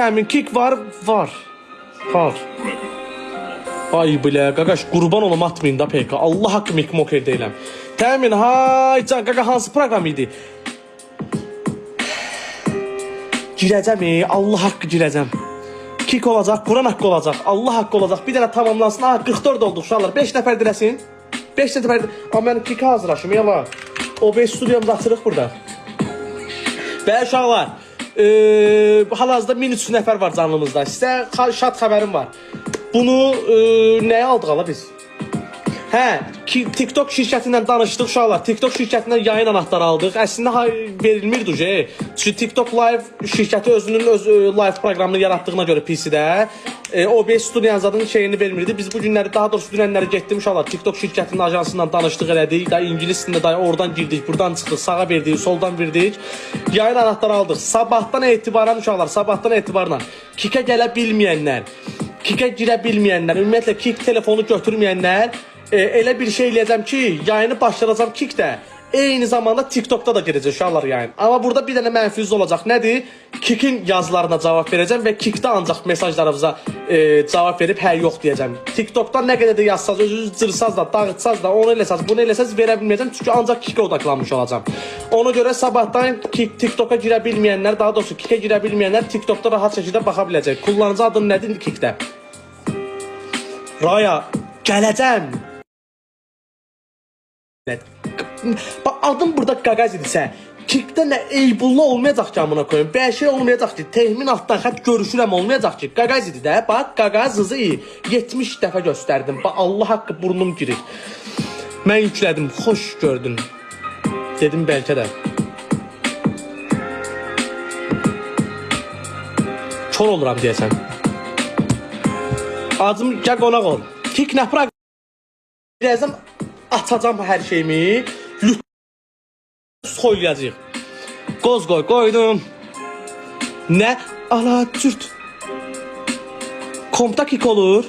Həmin kick var. Ay bilə, qaqaş, qurban olum atmayın da PK. Allah haqqı mik-moker deyiləm. Təmin, hay, can, qaqa, hansı proqram idi? Girəcəm, Allah haqqı girəcəm. Kick olacaq, Quran haqqı olacaq, Allah haqqı olacaq. Bir dənə tamamlansın, 44 olduq uşaqlar. 5 nəfər dirəsin. 5 nəfər, amma mən kick hazırlaşım, var. OBS studiyamızı açırıq burada. Və uşaqlar, hal-hazırda 1300 nəfər var canlımızda. Sizə şad xəbərim var. Bunu nəyə aldıq ala biz? TikTok şirkətindən danışdıq uşaqlar. TikTok şirkətindən yayın anahtarı aldıq. Əslində verilmirdi. Çünki TikTok Live şirkəti özünün live proqramını yaratdığına görə PC-də OBS studiyanızın şeyini vermirdi. Biz bu günləri, daha doğrusu dünənləri getdim uşaqlar. TikTok şirkətinin ajansından danışdıq elədik. İngilis dilində oradan girdik, buradan çıxdıq, sağa verdik, soldan verdik. Yayın anahtarı aldıq. Sabahdan etibarən uşaqlar, sabahdan etibarən Kikə gələ bilməyənlər, Kikə girə bilməyənlər, ümumiyyətlə Kik telefonu götürməyənlər elə bir şey eləyəcəm ki, yayını başlayacağım Kikdə. Eyni zamanda TikTokda da girəcək uşaqlar yayın. Amma burada bir dənə mənfiz olacaq. Nədir? Kikin yazılarına cavab verəcəm və Kikdə ancaq mesajlarımıza cavab verib hə yox deyəcəm. TikTokda nə qədər də yazsaz, özünüz cırsaz da, dağıtsaz da, onu eləsəz, bunu eləsəz verə bilməyəcəm. Çünki ancaq Kikə odaklanmış olacağım. Ona görə sabahdan TikToka girə bilməyənlər, daha doğrusu Kikə girə bilməyənlər TikTokda rahat şəkildə baxa biləcək. Kullanıcı adın nədir Kikdə? Raya, gələcəm. Adım burada qaqaz idisə, Kikdə nə eybulla olmayacaq ki, amına koyun. Bir şey olmayacaq ki, tehmin altdan xət görüşürəm olmayacaq ki. Qaqaz idi də, bax, qaqaz hızı iyi. 70 dəfə göstərdim. Bax, Allah haqqı burnum girir. Mən yüklədim, xoş gördün. Dedim bəlkə də. Kör oluram deyəsən. Acım, gəl qonaq ol. Kik nə proqram? Birazdan açacam hər şeyimi. Soylayacaq. Qoz qoydum. Nə? Ala cürt. Kompda Kik olur.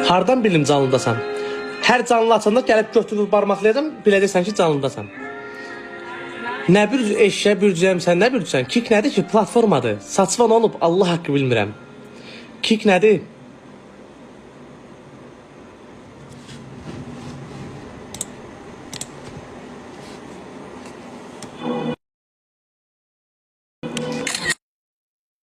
Hardan bilim canlıdasan? Hər canlı açanda gəlib götürüb barmaqlayacam, biləcəksən ki, canlıdasan. Nə bir eşyə bürcəyəmsən, nə bürcəyəm? Kik nədir ki? Platformadır. Saçma olub, Allah haqqı bilmirəm. Kik nədir?